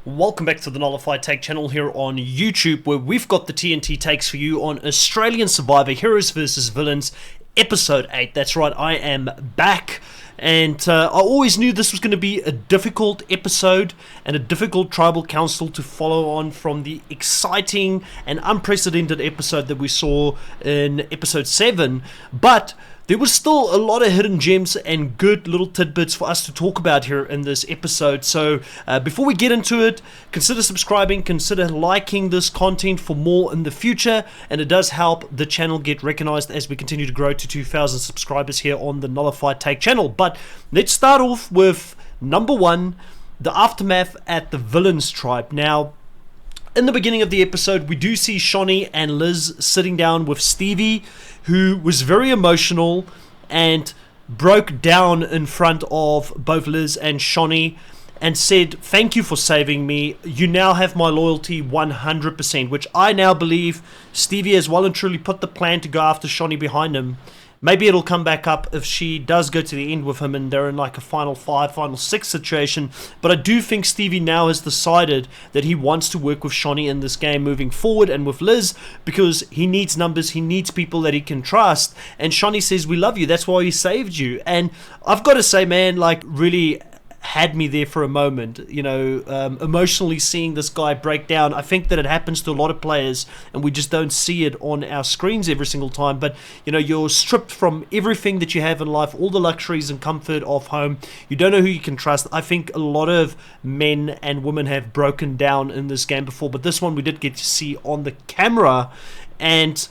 Welcome back to the Nullified Take channel here on YouTube, where we've got the TNT takes for you on Australian Survivor Heroes vs Villains Episode 8. That's right, I am back. And I always knew this was going to be a difficult episode and a difficult tribal council to follow on from the exciting and unprecedented episode that we saw in episode 7. But there was still a lot of hidden gems and good little tidbits for us to talk about here in this episode. So before we get into it, consider subscribing, consider liking this content for more in the future, and it does help the channel get recognized as we continue to grow to 2,000 subscribers here on the Nullified Take channel. But let's start off with number 1, the aftermath at the Villains tribe. Now, in the beginning of the episode, we do see Shani and Liz sitting down with Stevie, who was very emotional and broke down in front of both Liz and Shani and said, "Thank you for saving me. You now have my loyalty 100%, which I now believe Stevie has well and truly put the plan to go after Shani behind him. Maybe it'll come back up if she does go to the end with him and they're in like a final 5, final 6 situation. But I do think Stevie now has decided that he wants to work with Shani in this game moving forward and with Liz, because he needs numbers, he needs people that he can trust. And Shani says, "We love you, that's why he saved you." And I've got to say, man, like, really had me there for a moment, you know, emotionally seeing this guy break down. I think that it happens to a lot of players and we just don't see it on our screens every single time. But, you know, you're stripped from everything that you have in life, all the luxuries and comfort of home. You don't know who you can trust. I think a lot of men and women have broken down in this game before, but this one we did get to see on the camera. And,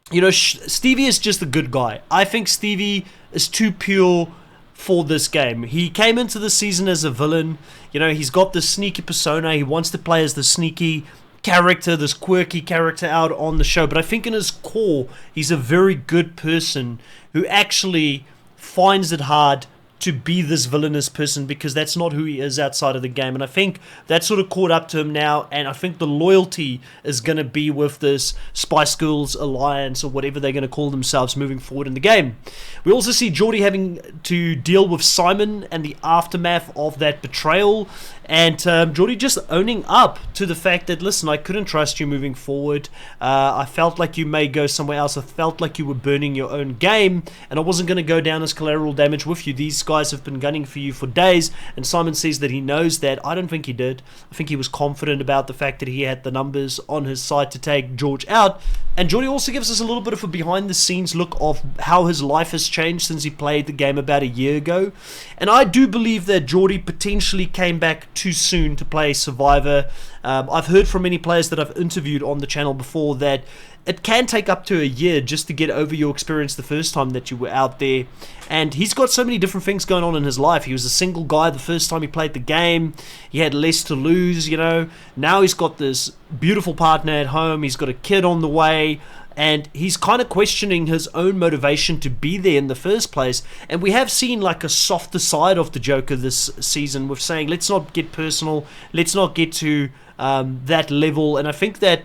you know, Stevie is just a good guy. I think Stevie is too pure for this game. He came into the season as a villain. You know, he's got this sneaky persona. He wants to play as the sneaky character, this quirky character out on the show. But I think in his core, he's a very good person who actually finds it hard to be this villainous person, because that's not who he is outside of the game. And I think that sort of caught up to him now, and I think the loyalty is going to be with this Spice Girls Alliance, or whatever they're going to call themselves moving forward in the game. We also see Geordie having to deal with Simon and the aftermath of that betrayal, and Geordie just owning up to the fact that, listen, I couldn't trust you moving forward. I felt like you may go somewhere else. I felt like you were burning your own game, and I wasn't going to go down as collateral damage with you. These guys have been gunning for you for days. And Simon says that he knows that. I don't think he did. I think he was confident about the fact that he had the numbers on his side to take George out. And Geordie also gives us a little bit of a behind the scenes look of how his life has changed since he played the game about a year ago. And I do believe that Geordie potentially came back too soon to play Survivor. I've heard from many players that I've interviewed on the channel before that it can take up to a year just to get over your experience the first time that you were out there. And he's got so many different things going on in his life. He was a single guy the first time he played the game. He had less to lose, you know. Now he's got this beautiful partner at home. He's got a kid on the way. And he's kind of questioning his own motivation to be there in the first place. And we have seen like a softer side of the Joker this season with saying, let's not get personal. Let's not get to that level. And I think that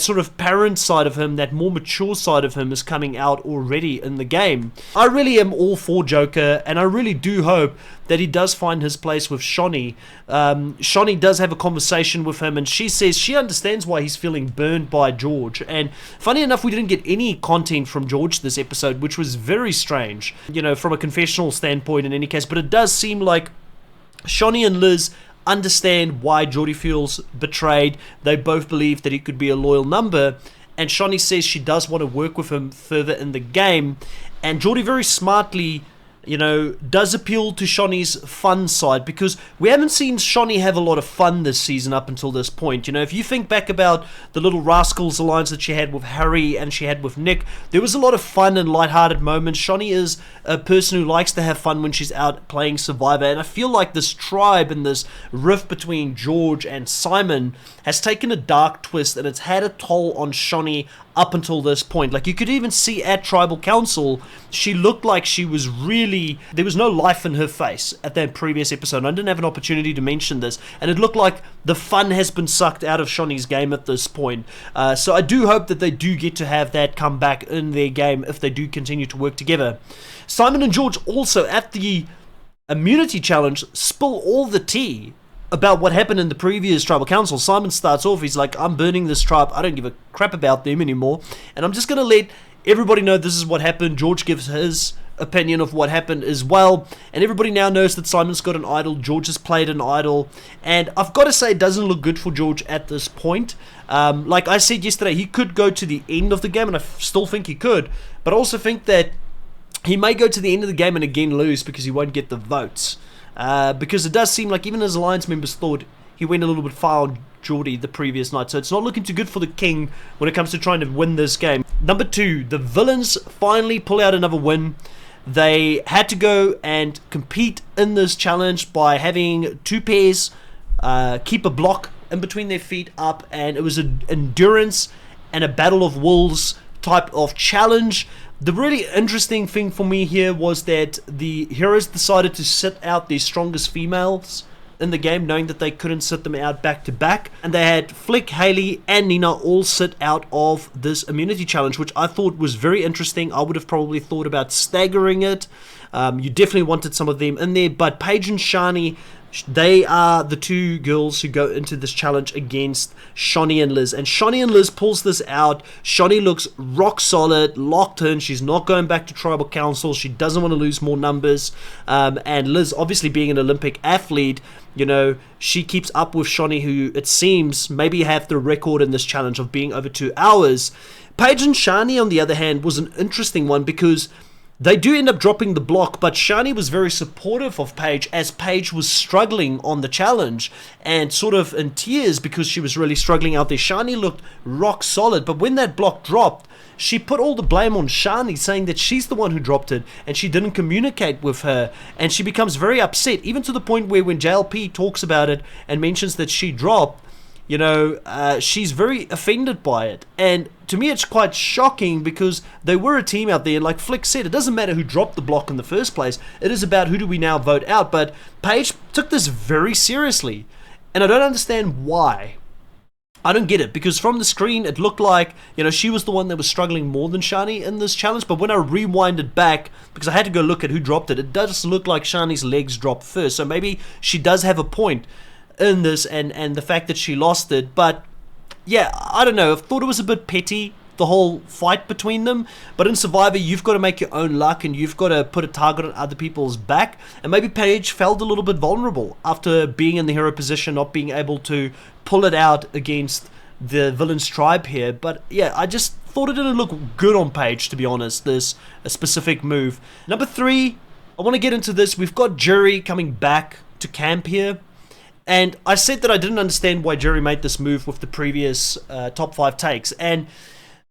sort of parent side of him, that more mature side of him, is coming out already in the game. I really am all for Joker, and I really do hope that he does find his place with Shani. Shani does have a conversation with him, and she says she understands why he's feeling burned by George. And funny enough, we didn't get any content from George this episode, which was very strange, you know, from a confessional standpoint in any case. But it does seem like Shani and Liz understand why Geordie feels betrayed. They both believe that he could be a loyal number, and Shani says she does want to work with him further in the game. And Geordie very smartly, you know, does appeal to Shani's fun side, because we haven't seen Shani have a lot of fun this season up until this point. You know, if you think back about the Little Rascals alliance that she had with Harry and she had with Nick, there was a lot of fun and lighthearted moments. Shani is a person who likes to have fun when she's out playing Survivor, and I feel like this tribe and this rift between George and Simon has taken a dark twist, and it's had a toll on Shani up until this point. Like, you could even see at Tribal Council, she looked like she was really, there was no life in her face at that previous episode. And I didn't have an opportunity to mention this, and it looked like the fun has been sucked out of Shani's game at this point. So I do hope that they do get to have that come back in their game if they do continue to work together. Simon and George also at the immunity challenge spill all the tea about what happened in the previous tribal council. Simon starts off, he's like, I'm burning this tribe, I don't give a crap about them anymore, and I'm just going to let everybody know this is what happened. George gives his opinion of what happened as well, and everybody now knows that Simon's got an idol, George has played an idol, and I've got to say it doesn't look good for George at this point. Like I said yesterday, he could go to the end of the game, and I still think he could, but I also think that he may go to the end of the game and again lose because he won't get the votes. Because it does seem like even his alliance members thought he went a little bit far on Geordie the previous night, so it's not looking too good for the king when it comes to trying to win this game. Number 2, the villains finally pull out another win. They had to go and compete in this challenge by having 2 pairs keep a block in between their feet up, and it was an endurance and a battle of wills type of challenge. The really interesting thing for me here was that the heroes decided to sit out their strongest females in the game, knowing that they couldn't sit them out back to back, and they had Flick, Haley and Nina all sit out of this immunity challenge, which I thought was very interesting. I would have probably thought about staggering it. You definitely wanted some of them in there, but Paige and Shani, they are the 2 girls who go into this challenge against Shani and Liz. And Shani and Liz pulls this out. Shani looks rock solid, locked in. She's not going back to tribal council. She doesn't want to lose more numbers. And Liz, obviously being an Olympic athlete, you know, she keeps up with Shani, who it seems maybe have the record in this challenge of being over 2 hours. Paige and Shani, on the other hand, was an interesting one because they do end up dropping the block, but Shani was very supportive of Paige as Paige was struggling on the challenge and sort of in tears because she was really struggling out there. Shani looked rock solid, but when that block dropped, she put all the blame on Shani, saying that she's the one who dropped it and she didn't communicate with her, and she becomes very upset, even to the point where when JLP talks about it and mentions that she dropped, you know, she's very offended by it. And to me it's quite shocking because they were a team out there, and like Flick said, it doesn't matter who dropped the block in the first place, it is about who do we now vote out. But Paige took this very seriously, and I don't understand why. I don't get it, because from the screen it looked like, you know, she was the one that was struggling more than Shani in this challenge, but when I rewinded back, because I had to go look at who dropped it, it does look like Shani's legs dropped first, so maybe she does have a point in this, and the fact that she lost it. But yeah, I don't know, I thought it was a bit petty, the whole fight between them. But in Survivor, you've got to make your own luck, and you've got to put a target on other people's back, and maybe Paige felt a little bit vulnerable after being in the hero position, not being able to pull it out against the villain's tribe here. But yeah, I just thought it didn't look good on Paige, to be honest, this a specific move. Number 3, I want to get into this. We've got Jerry coming back to camp here. And I said that I didn't understand why Jerry made this move with the previous top 5 takes. And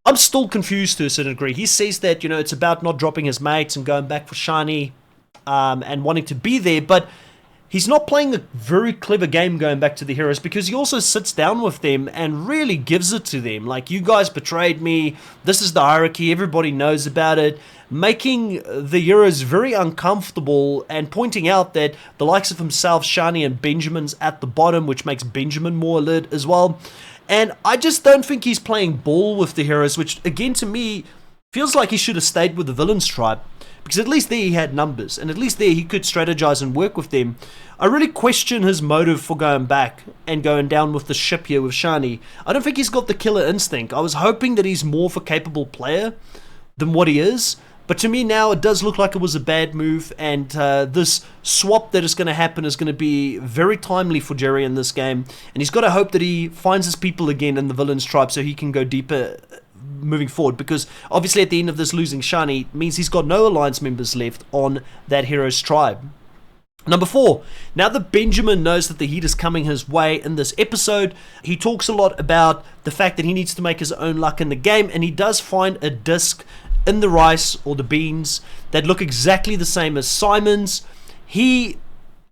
I'm still confused to a certain degree. He says that, you know, it's about not dropping his mates and going back for Shani and wanting to be there. But he's not playing a very clever game going back to the heroes, because he also sits down with them and really gives it to them. Like, you guys betrayed me. This is the hierarchy. Everybody knows about it. Making the heroes very uncomfortable and pointing out that the likes of himself, Shani, and Benjamin's at the bottom, which makes Benjamin more alert as well. And I just don't think he's playing ball with the heroes, which, again, to me, feels like he should have stayed with the villains tribe. Because at least there he had numbers, and at least there he could strategize and work with them. I really question his motive for going back and going down with the ship here with Shani. I don't think he's got the killer instinct. I was hoping that he's more of a capable player than what he is. But to me now, it does look like it was a bad move, and this swap that is going to happen is going to be very timely for Jerry in this game. And he's got to hope that he finds his people again in the villains tribe so he can go deeper moving forward, because obviously at the end of this, losing Shani means he's got no alliance members left on that hero's tribe. Number 4, now that Benjamin knows that the heat is coming his way in this episode, he talks a lot about the fact that he needs to make his own luck in the game, and he does find a disc in the rice or the beans that look exactly the same as Simon's. He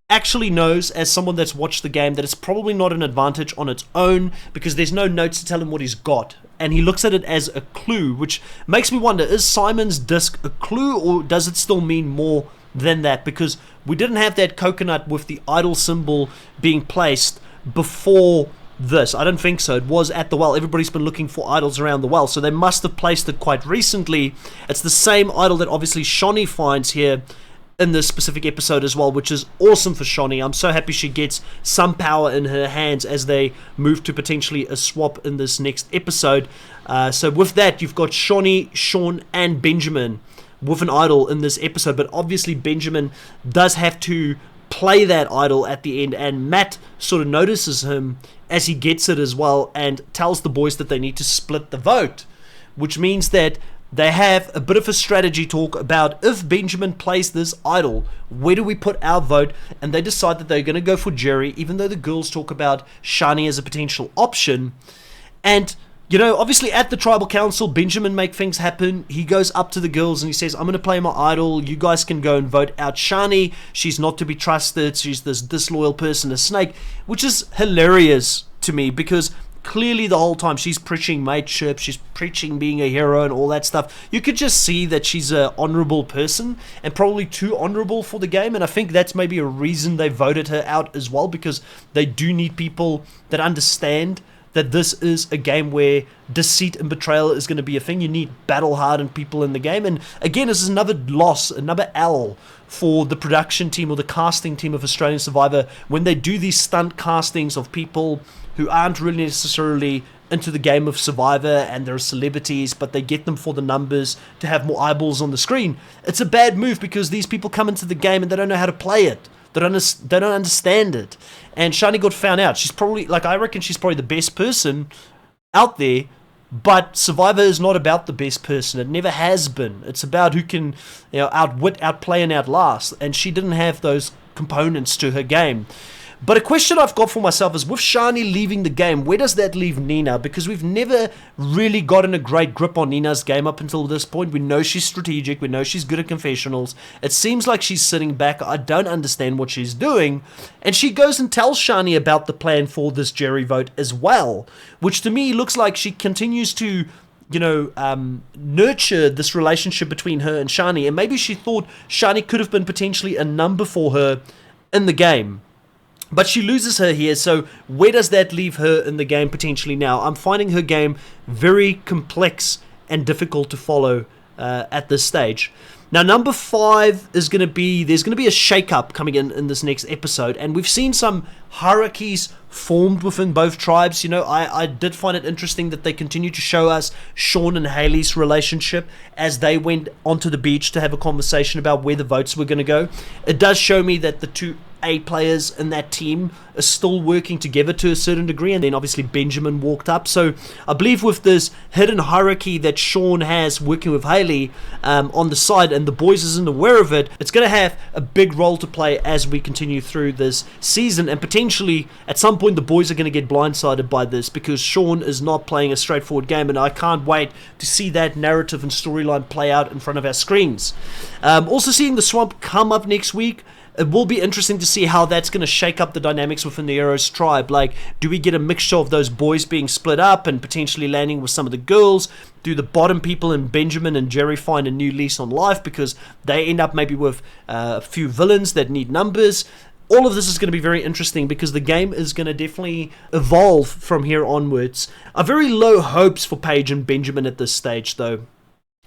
actually knows, as someone that's watched the game, that it's probably not an advantage on its own, because there's no notes to tell him what he's got, and he looks at it as a clue, which makes me wonder, is Simon's disc a clue, or does it still mean more than that? Because we didn't have that coconut with the idol symbol being placed before this. I don't think so. It was at the well. Everybody's been looking for idols around the well, so they must have placed it quite recently. It's the same idol that obviously Shani finds here in this specific episode as well, which is awesome for Shani. I'm so happy she gets some power in her hands as they move to potentially a swap in this next episode. So with that, you've got Shani, Sean, and Benjamin with an idol in this episode, but obviously Benjamin does have to play that idol at the end, and Matt sort of notices him as he gets it as well and tells the boys that they need to split the vote, which means that they have a bit of a strategy talk about, if Benjamin plays this idol, where do we put our vote? And they decide that they're going to go for Jerry, even though the girls talk about Shani as a potential option. And, you know, obviously at the tribal council, Benjamin make things happen. He goes up to the girls and he says, I'm going to play my idol. You guys can go and vote out Shani. She's not to be trusted. She's this disloyal person, a snake, which is hilarious to me, because clearly the whole time she's preaching mateship, she's preaching being a hero and all that stuff. You could just see that she's an honorable person, and probably too honorable for the game, and I think that's maybe a reason they voted her out as well, because they do need people that understand that this is a game where deceit and betrayal is going to be a thing. You need battle-hardened people in the game, and again, this is another loss, another L for the production team or the casting team of Australian Survivor when they do these stunt castings of people who aren't really necessarily into the game of Survivor and they're celebrities, but they get them for the numbers to have more eyeballs on the screen. It's a bad move, because these people come into the game and they don't know how to play it. They don't understand it. And Shani got found out. She's probably, like, I reckon she's probably the best person out there, but Survivor is not about the best person. It never has been. It's about who can, you know, outwit, outplay, and outlast. And she didn't have those components to her game. But a question I've got for myself is, with Shani leaving the game, where does that leave Nina? Because we've never really gotten a great grip on Nina's game up until this point. We know she's strategic. We know she's good at confessionals. It seems like she's sitting back. I don't understand what she's doing. And she goes and tells Shani about the plan for this Jerry vote as well, which to me looks like she continues to, you know, nurture this relationship between her and Shani. And maybe she thought Shani could have been potentially a number for her in the game. But she loses her here, so where does that leave her in the game potentially now? I'm finding her game very complex and difficult to follow at this stage. Now, number 5 is going to be, there's going to be a shake-up coming in this next episode, and we've seen some hierarchies formed within both tribes. You know, I did find it interesting that they continue to show us Sean and Haley's relationship as they went onto the beach to have a conversation about where the votes were going to go. It does show me that the two A players in that team are still working together to a certain degree, and then obviously Benjamin walked up. So I believe with this hidden hierarchy that Sean has working with Haley on the side, and the boys isn't aware of it, it's going to have a big role to play as we continue through this season, and potentially at some point the boys are going to get blindsided by this, because Sean is not playing a straightforward game, and I can't wait to see that narrative and storyline play out in front of our screens. Also seeing the swamp come up next week. It will be interesting to see how that's going to shake up the dynamics within the Arrows tribe. Like, do we get a mixture of those boys being split up and potentially landing with some of the girls? Do the bottom people in Benjamin and Jerry find a new lease on life because they end up maybe with a few villains that need numbers? All of this is going to be very interesting, because the game is going to definitely evolve from here onwards. I have very low hopes for Paige and Benjamin at this stage, though.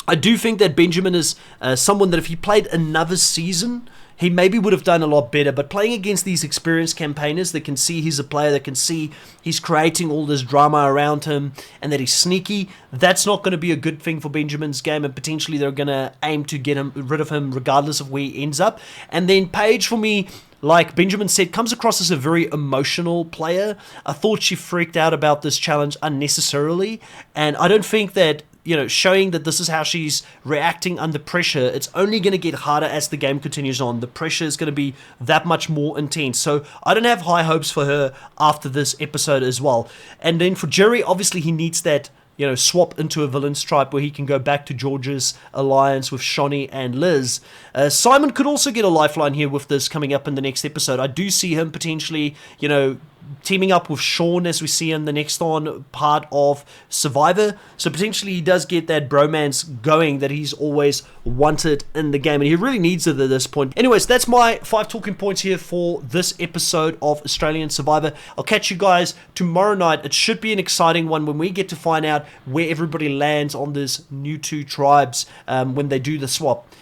I do think that Benjamin is someone that if he played another season, he maybe would have done a lot better. But playing against these experienced campaigners that can see he's a player, that can see he's creating all this drama around him and that he's sneaky, that's not going to be a good thing for Benjamin's game, and potentially they're going to aim to get rid of him regardless of where he ends up. And then Paige, for me, like Benjamin said, comes across as a very emotional player. I thought she freaked out about this challenge unnecessarily, and I don't think that, you know, showing that this is how she's reacting under pressure, it's only going to get harder as the game continues on. The pressure is going to be that much more intense. So I don't have high hopes for her after this episode as well. And then for Jerry, obviously he needs that, you know, swap into a villain stripe where he can go back to George's alliance with Shani and Liz. Simon could also get a lifeline here with this coming up in the next episode. I do see him potentially, you know, teaming up with Sean as we see in the next on part of Survivor. So potentially he does get that bromance going that he's always wanted in the game, and he really needs it at this point. Anyways, that's my 5 talking points here for this episode of Australian Survivor. I'll catch you guys tomorrow night. It should be an exciting one when we get to find out where everybody lands on this new 2 tribes when they do the swap.